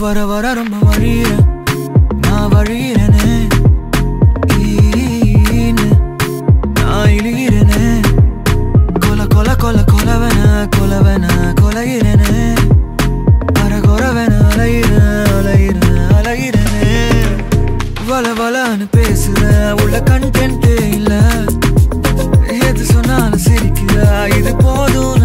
வர வர ரொம்ப வழியிறேன் நான் வழியிறேனே நான் இழிகிறேனே கொல கொல கொல கொலவன கொலவன கொலையிறேனே அரகொரவன அலையிறேன் அலையிறேன் அலையிறேனே வள வளன்னு பேசுறேன் உள்ள கண்டென்ட்டே இல்ல எது சொன்னாலும் சிரிக்கிறா இது போதும்